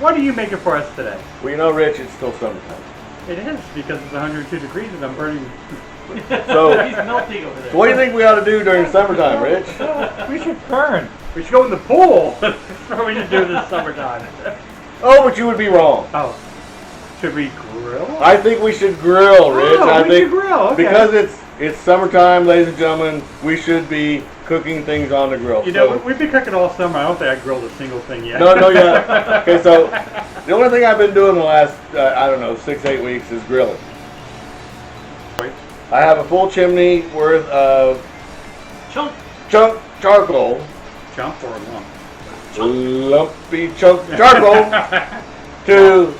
What are you making for us today? Well, you know, Rich, it's still summertime. It is, because it's 102 degrees and I'm burning. So, He's melting over there. so what do you think we ought to do during summertime, Rich? We should burn. We should go in the pool. That's what we should do this summertime. Oh, but you would be wrong. Oh. Should we grill? I think we should grill, Rich. Oh, I we think should grill, okay. because it's summertime, ladies and gentlemen, we should be cooking things on the grill. You know, we've been cooking all summer. I don't think I grilled a single thing yet. No, yeah. Okay, so the only thing I've been doing the last, I don't know, 6-8 weeks is grilling. Wait. I have a full chimney worth of Chunk. chunk charcoal, Chunk or a lump? lumpy chunk charcoal, to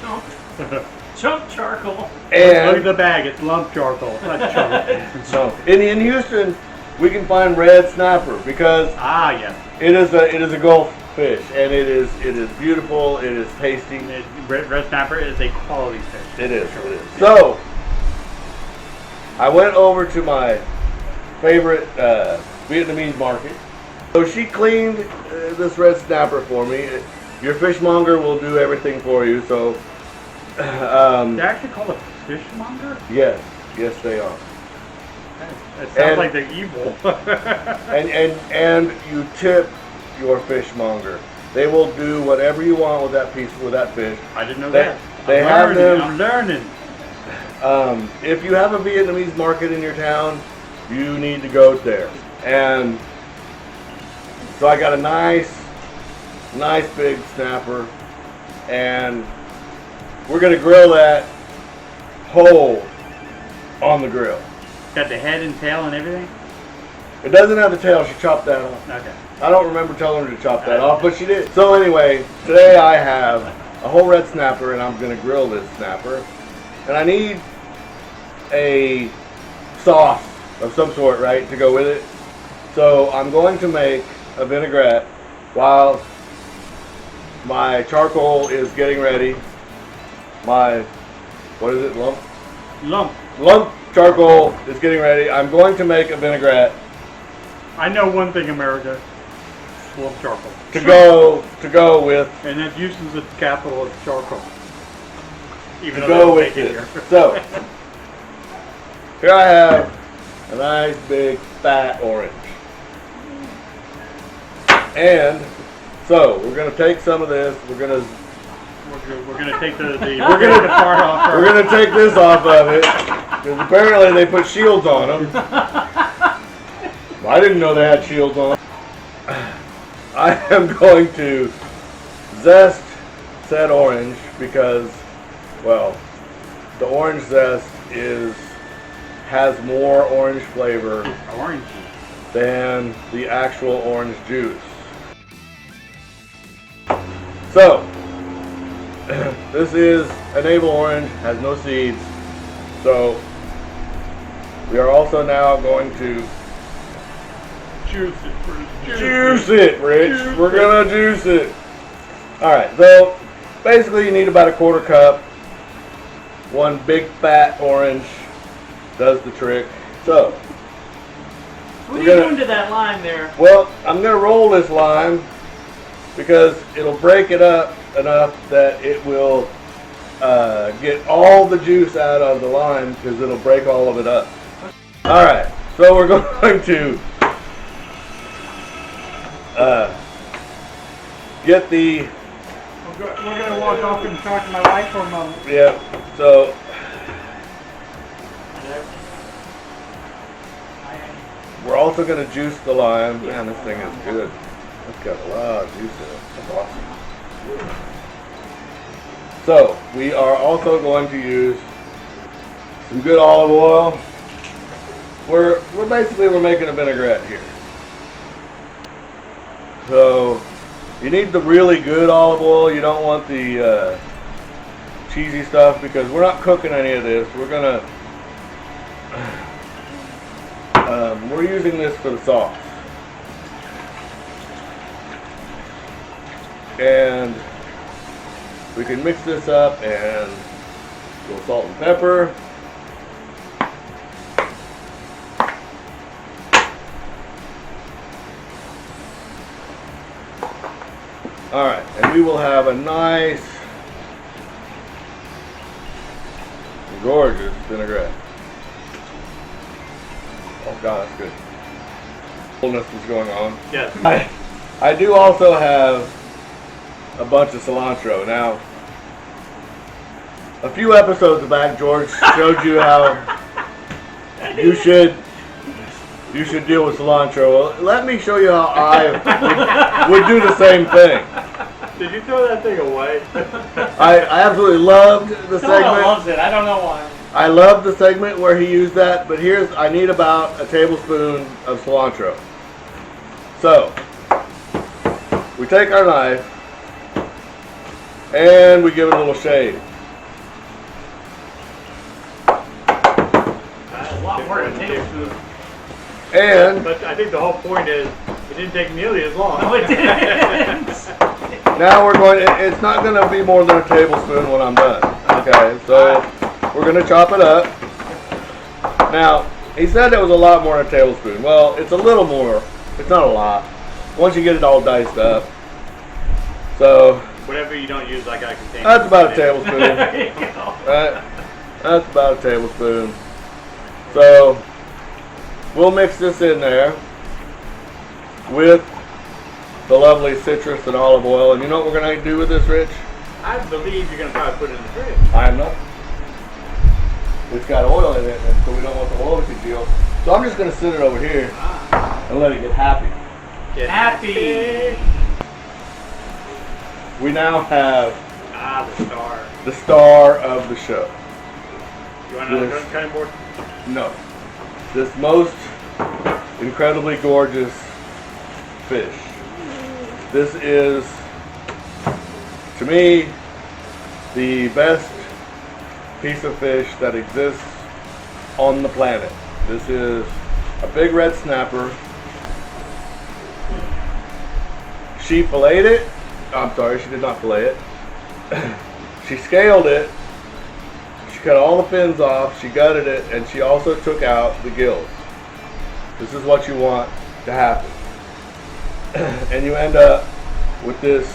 Chunk charcoal. Look at and the bag. It's lump charcoal. It's not chunk. so in Houston we can find red snapper because Ah, yes. it is a Gulf fish and it is beautiful. It is tasty. Red snapper is a quality fish. It is. So I went over to my favorite Vietnamese market. So she cleaned this red snapper for me. Your fishmonger will do everything for you. So They're actually called a fishmonger? yes, they are. It sounds like they're evil. And you tip your fishmonger. They will do whatever you want with that fish. I didn't know They- that. they have them- I'm learning. If you have a Vietnamese market in your town, you need to go there. And so I got a nice big snapper, and we're gonna grill that whole on the grill. Got the head and tail and everything? It doesn't have the tail. She chopped that off. Okay. I don't remember telling her to chop that off, but she did. So anyway, today I have a whole red snapper, and I'm gonna grill this snapper. And I need a sauce of some sort, right, to go with it. So I'm going to make a vinaigrette while my charcoal is getting ready. My, what is it, lump charcoal is getting ready. I'm going to make a vinaigrette I know one thing, America. Lump charcoal. to go with And that uses the capital of charcoal. Even to though go they with don't make it. here. So here I have a nice big fat orange. And so we're gonna take some of this. We're gonna take the part off. We're gonna take this off of it because apparently they put shields on them. I didn't know they had shields on. I am going to zest said orange because, well, the orange zest has more orange flavor Orange. than the actual orange juice. So, this is a navel orange, has no seeds. So, we are also now going to Juice it, Bruce. juice it, Rich. Juice We're it. gonna juice it. Alright, so basically you need about a quarter cup. One big fat orange does the trick. So, What are you doing to that lime there? well, I'm gonna roll this lime because it'll break it up enough that it will get all the juice out of the lime because it'll break all of it up. Alright, so we're going to get the, We're gonna walk off and talk to my wife for a moment. yeah, so we're also going to juice the lime. Man, this thing is good. It's got a lot of juice in it. That's awesome. So, we are also going to use some good olive oil. We're making a vinaigrette here. So, you need the really good olive oil. You don't want the cheesy stuff because we're not cooking any of this. We're using this for the sauce. And we can mix this up and a little salt and pepper. Alright, and we will have a nice Gorgeous vinaigrette. Oh God, that's good. Fullness is going on. Yes. I do also have a bunch of cilantro. Now, a few episodes back, George showed you how you should deal with cilantro. Well, let me show you how I would do the same thing. Did you throw that thing away? I absolutely loved the Someone segment. loves it. I don't know why. I love the segment where he used that, but I need about a tablespoon of cilantro. So, we take our knife and we give it a little shave. That's a lot more than a tablespoon. And But I think the whole point is it didn't take nearly as long. No, it didn't. now it's not going to be more than a tablespoon when I'm done. Okay, so we're going to chop it up. Now, he said it was a lot more than a tablespoon. Well, it's a little more. It's not a lot. Once you get it all diced up. So, Whatever you don't use, I got to contain. that's about a tablespoon. There you go. Right? That's about a tablespoon. So, we'll mix this in there with the lovely citrus and olive oil. And you know what we're going to do with this, Rich? I believe you're going to probably put it in the fridge. I am not. It's got oil in it, and so we don't want the oil to congeal. So I'm just going to sit it over here and let it get happy. Get Happy. We now have the star. the star of the show. You want another Yes. cutting board? No. This most incredibly gorgeous fish. This is, to me, the best piece of fish that exists on the planet. This is a big red snapper. She filleted it. I'm sorry, she did not fillet it. She scaled it. She cut all the fins off. She gutted it, and she also took out the gills. This is what you want to happen. And you end up with this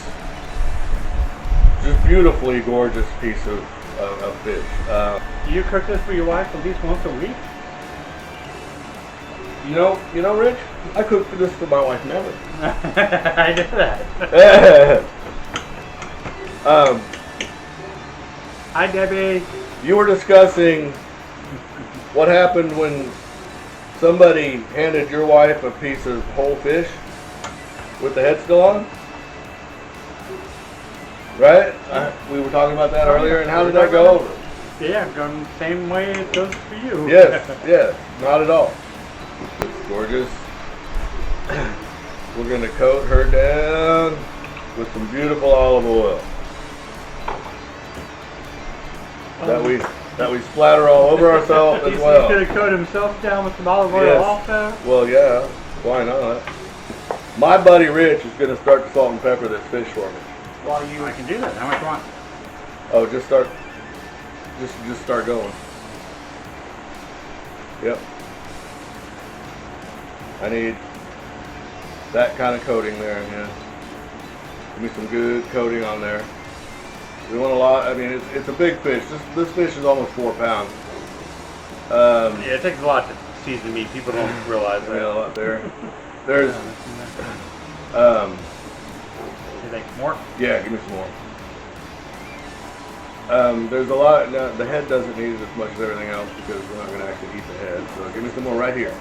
just beautifully gorgeous piece of fish. Do you cook this for your wife at least once a week? You know, Rich, I cook for this for my wife never. I did that. Hi, Debbie. You were discussing what happened when somebody handed your wife a piece of whole fish with the head still on, right? We were talking about that earlier, and how did that go over? Yeah, going the same way it goes for you. Yes, yes, not at all. It's gorgeous. We're going to coat her down with some beautiful olive oil that we splatter all over ourselves as He's well. going to coat himself down with some olive oil Yes. also. Well, yeah, why not? My buddy Rich is going to start to salt and pepper this fish for me. Well, I can do that. How much you want? Oh, just start going. Yep. I need that kind of coating there, yeah. Give me some good coating on there. We want a lot. I mean, it's a big fish. This fish is almost 4 pounds. Yeah, it takes a lot to season meat. People don't realize I mean, a that. lot there. There's, You think more? yeah, give me some more. There's a lot. No, the head doesn't need it as much as everything else because we're not going to actually eat the head. So give me some more right here.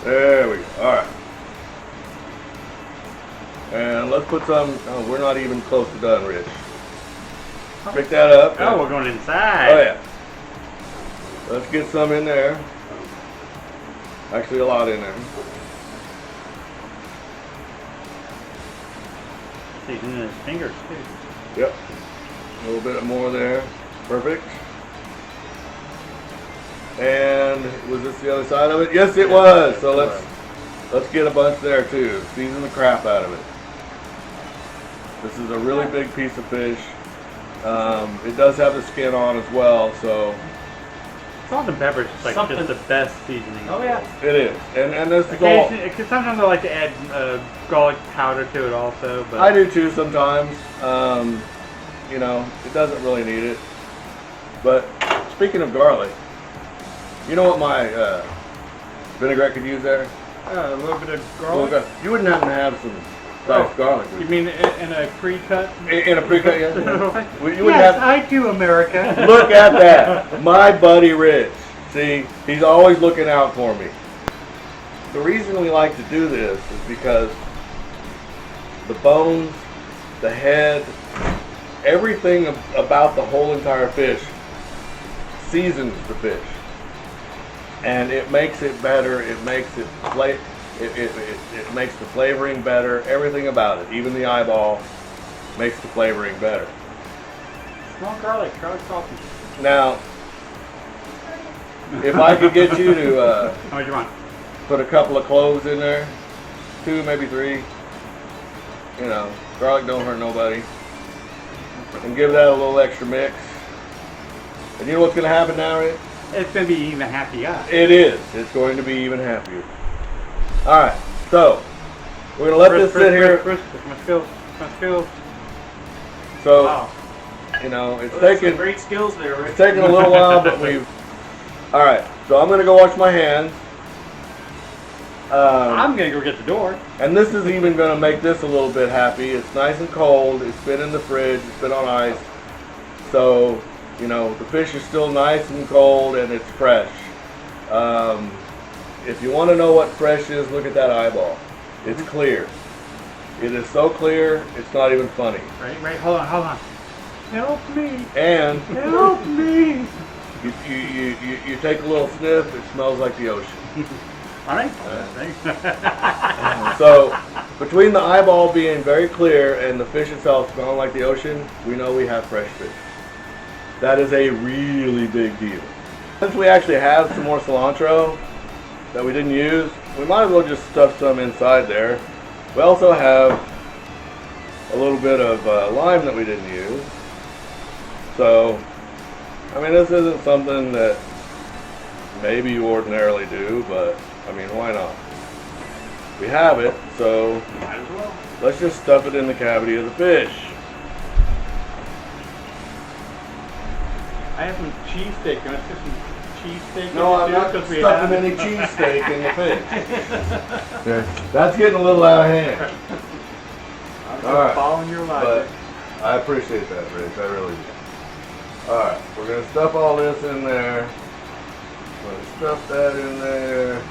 There we go. All right. And let's put some. Oh, we're not even close to done, Rich. Pick that up. Oh, we're going inside. Oh yeah. Let's get some in there. Actually, a lot in there. Seasoning his fingers too. Yep. A little bit more there. Perfect. And was this the other side of it? Yes, it was. So let's get a bunch there too. Season the crap out of it. This is a really big piece of fish. It does have the skin on as well, so Salt and pepper is like Something- just the best seasoning. Oh yeah. it is. And this is all. Occasionally, cause sometimes I like to add garlic powder to it also, but I do too sometimes. You know, it doesn't really need it, but speaking of garlic, you know what my vinaigrette could use there? A little bit of Well, garlic. you wouldn't happen to have some diced garlic, would You you? mean in a pre-cut? In a pre-cut, yeah? Well, you wouldn't Yes, have. I do, America. Look at that. My buddy Rich. See, he's always looking out for me. The reason we like to do this is because the bones, the head, everything about the whole entire fish seasons the fish. And it makes it better. It makes it it makes the flavoring better. Everything about it, even the eyeball, makes the flavoring better. Small garlic salty. Now, if I could get you to How much you want? put a couple of cloves in there, 2, maybe 3. You know, garlic don't hurt nobody. And give that a little extra mix. And you know what's going to happen now, Rick? It's gonna be even happy eyes. It is. It's going to be even happier. All right, so we're going to let this sit here. My skills. So, Wow. you know, it's Those are taking great skills there, Rick. it's taking a little while, but we've. All right, so I'm going to go wash my hands. I'm gonna go get the door. And this is even going to make this a little bit happy. It's nice and cold. It's been in the fridge. It's been on ice. So, you know, the fish is still nice and cold and it's fresh. If you want to know what fresh is, look at that eyeball. It's clear. It is so clear, it's not even funny. Right, hold on. Help me. And Help me. you take a little sniff, it smells like the ocean. Alright. Thanks. So, between the eyeball being very clear and the fish itself smelling like the ocean, we know we have fresh fish. That is a really big deal. Since we actually have some more cilantro that we didn't use, we might as well just stuff some inside there. We also have a little bit of lime that we didn't use. So, I mean, this isn't something that maybe you ordinarily do, but I mean, why not? We have it, so Might as well. let's just stuff it in the cavity of the fish. I have some cheesesteak. You want to put some cheesesteak No, in I'm it not too? 'Cause we stuffing have- any cheesesteak in the fish. Okay. That's getting a little out of hand. I'm just All right. following your But logic. I appreciate that, Rich. I really do. Alright, we're going to stuff all this in there. We're going to stuff that in there.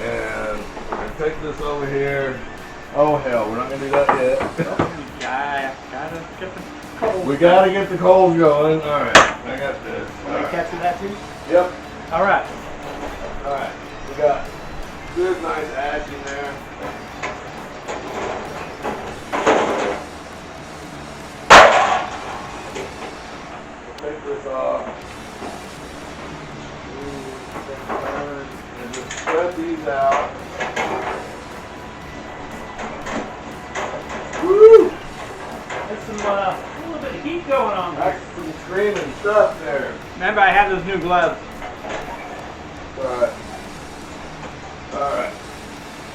And we're going to take this over here. Oh hell, we're not going to do that yet. Gotta get the cold. We got to get the coals going. Alright, I got this. Want me to capture that too? Yep. Alright. Alright, we got good nice ash in there. We'll take this off. And just spread these out. Woo! There's some, a little bit of heat going on there. That's some screaming stuff there. Remember, I have those new gloves. Alright. Alright.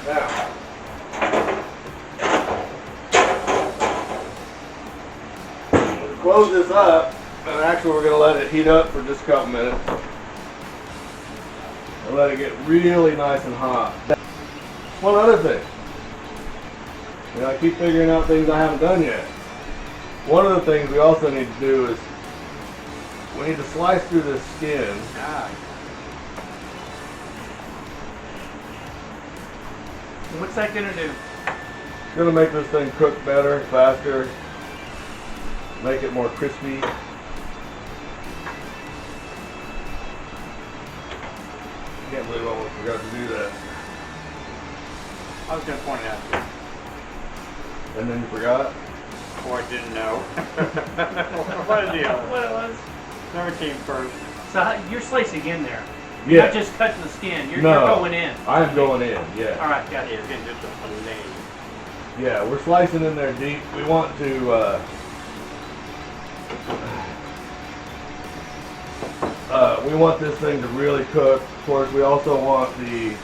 Now. We'll close this up, and actually we're going to let it heat up for just a couple minutes. And let it get really nice and hot. One other thing. You know, I keep figuring out things I haven't done yet. One of the things we also need to do is we need to slice through this skin. What's that gonna do? It's gonna make this thing cook better, faster, make it more crispy. Can't believe I almost forgot to do that. I was gonna point it out to you. And then you forgot? Or I didn't know. What a deal. What it was? Never came first. So you're slicing in there. You're not just cutting the skin. You're going in. I am going in, yeah. Alright, got it. You're getting just a fillet. Yeah, we're slicing in there deep. We want to, we want this thing to really cook. Of course, we also want the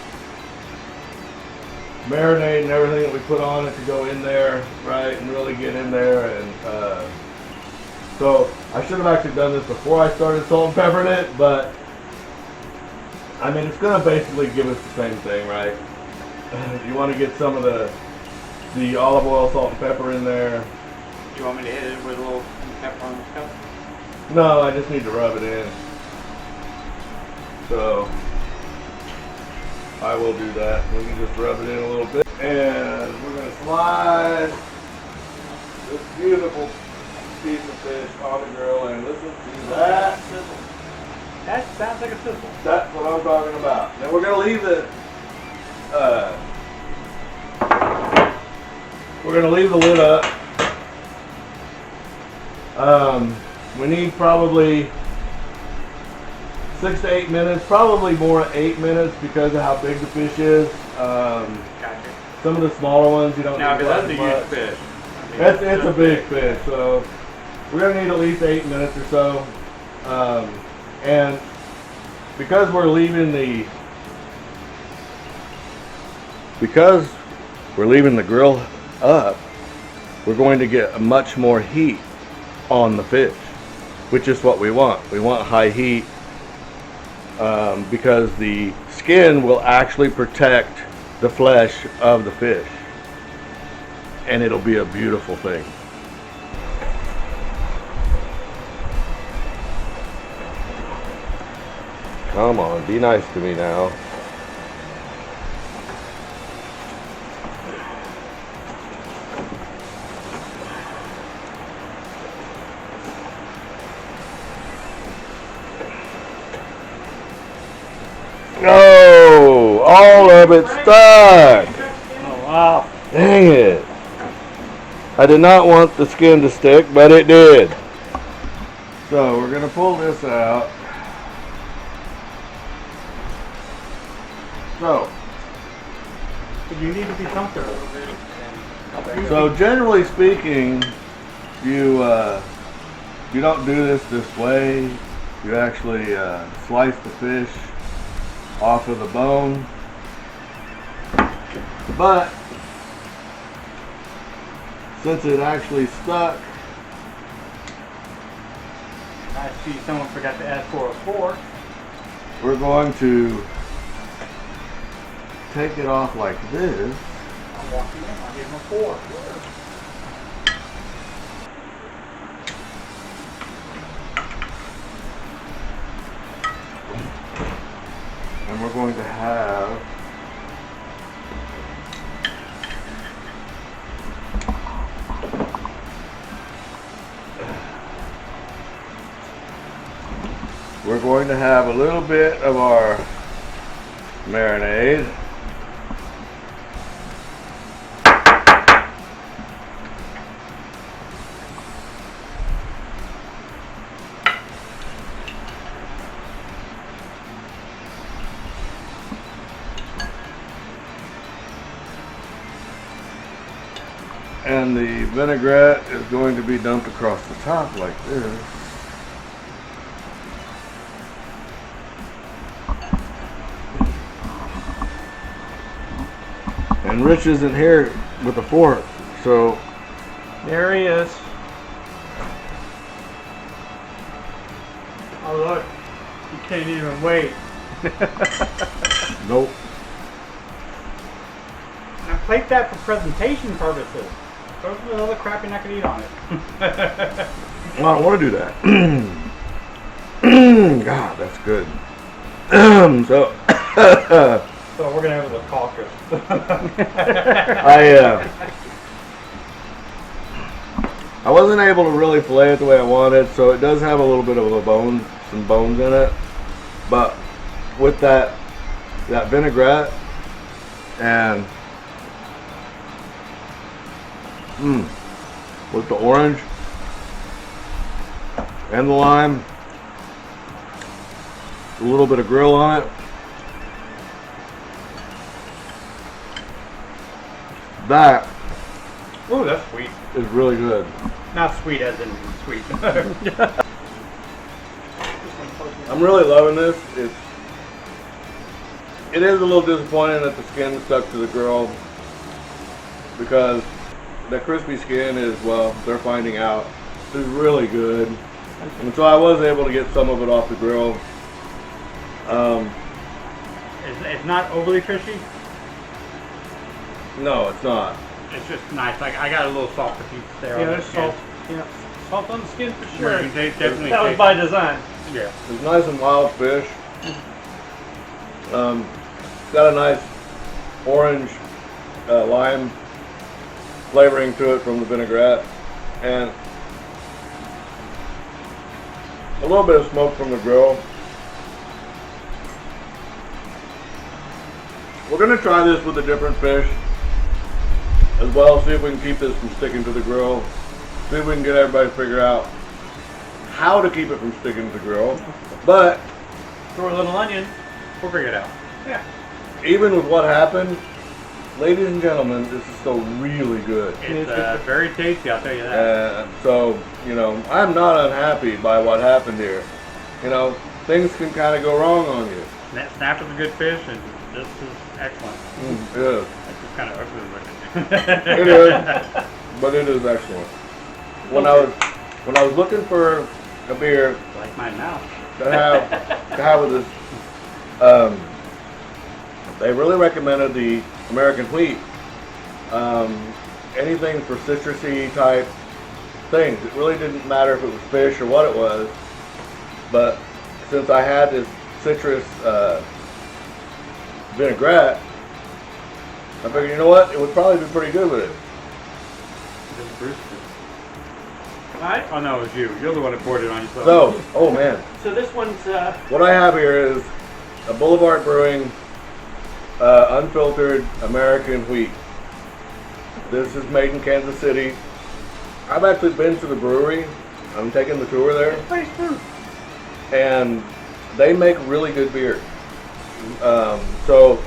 marinade and everything that we put on it to go in there, right, and really get in there. And so I should have actually done this before I started salt and peppering it, but I mean, it's gonna basically give us the same thing, right? You want to get some of the olive oil, salt and pepper in there. You want me to hit it with a little pepper on the cup? No, I just need to rub it in. So I will do that. We can just rub it in a little bit. And we're going to slide this beautiful piece of fish on the grill, and listen to that. That sounds like a sizzle. That's what I'm talking about. Then we're going to leave the lid up. We need probably 6 to 8 minutes, probably more 8 minutes because of how big the fish is. Gotcha. Some of the smaller ones you don't Now, need because quite that's a as huge much. fish. It's a big fish, so we're gonna need at least 8 minutes or so. And because we're leaving the grill up, we're going to get much more heat on the fish, which is what we want. We want high heat because the skin will actually protect the flesh of the fish, and it'll be a beautiful thing. Come on, be nice to me now. No, all of it stuck. Oh, wow. Dang it. I did not want the skin to stick, but it did. So we're going to pull this out. So You need to be comfortable. So generally speaking, you don't do this way. You actually slice the fish off of the bone. But since it actually stuck, I see someone forgot to ask for a fork. we're going to take it off like this. I'm walking in. I'll give him a fork. And we're going to have a little bit of our marinade. And the vinaigrette is going to be dumped across the top like this. And Rich isn't here with a fork, so There he is. Oh look, you can't even wait. nope. Now plate that for presentation purposes. Throw some other crap you're not gonna eat on it. Well, I don't want to do that. God, that's good. So So we're gonna have a little cautious. I wasn't able to really fillet it the way I wanted, so it does have a little bit of a bone, some bones in it. But with that vinaigrette and with the orange and the lime, a little bit of grill on it, that Ooh, that's sweet. is really good. Not sweet as in sweet. I'm really loving this. It is a little disappointing that the skin stuck to the grill, because the crispy skin is, well, they're finding out, is really good. And so I was able to get some of it off the grill. It's not overly fishy. No, it's not. It's just nice. Like I got a little softer piece there. Yeah, on the there's skin. salt. Yeah, salt on the skin for Where sure. you can definitely That was taste by design. Yeah. It's nice and wild fish. Got a nice orange lime flavoring to it from the vinaigrette, and a little bit of smoke from the grill. We're gonna try this with a different fish as well, see if we can keep this from sticking to the grill. See if we can get everybody to figure out how to keep it from sticking to the grill. But Throw a little onion. We'll figure it out. Yeah. even with what happened, ladies and gentlemen, this is still really good. It's very tasty, I'll tell you that. So, you know, I'm not unhappy by what happened here. You know, things can kind of go wrong on you. That snapper's a good fish, and this is excellent. It is. It's just kind of ugly looking. It is, but it is excellent. When I was looking for a beer Like my mouth. to have with this, they really recommended the American wheat. Anything for citrusy type things. It really didn't matter if it was fish or what it was, but since I had this citrus vinaigrette, I figured, you know what, it would probably be pretty good with it. This is Bruce. Alright. Oh no, it was you. You're the one that poured it on yourself. So, oh man, So this one's what I have here is a Boulevard Brewing unfiltered American wheat. This is made in Kansas City. I've actually been to the brewery. I'm taking the tour there. nice fruit. And they make really good beer. So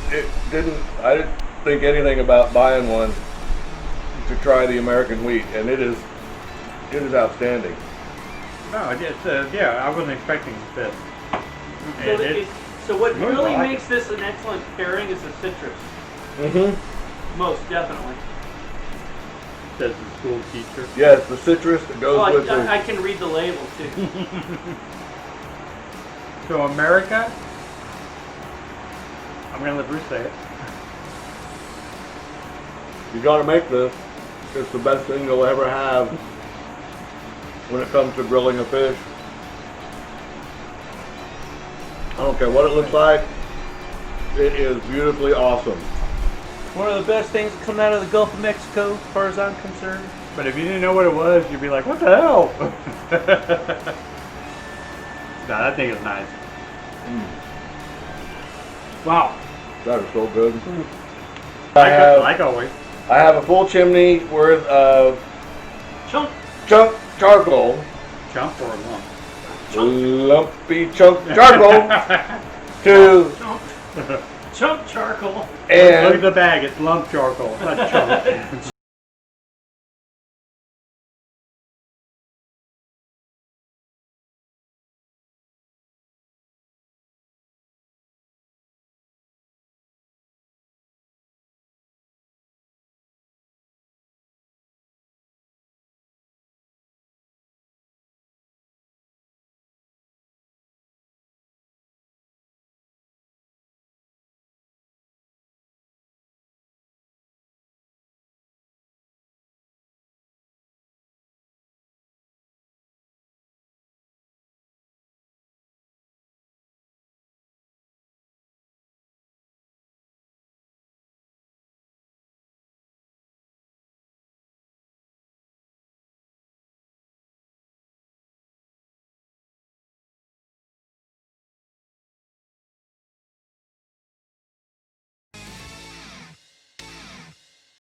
I didn't think anything about buying one to try the American wheat, and it is outstanding. No, it's, yeah, I wasn't expecting this. So, so what Really really like makes this an excellent pairing is the citrus. Mm-hmm. Most definitely. Says the school teacher. Yes, the citrus that goes Well, with the. I can read the label too. So America, I'm gonna let Bruce say it. You gotta make this. It's the best thing you'll ever have when it comes to grilling a fish. I don't care what it looks like. It is beautifully awesome. One of the best things that come out of the Gulf of Mexico, as far as I'm concerned. But if you didn't know what it was, you'd be like, what the hell? Nah, that thing is nice. Wow. That is so good. Like always. I have a full chimney worth of Chunk. chunk charcoal, Chunk or a lump? lumpy chunk charcoal to Chunk. Chunk charcoal. Look at and the bag, it's lump charcoal, not chunk.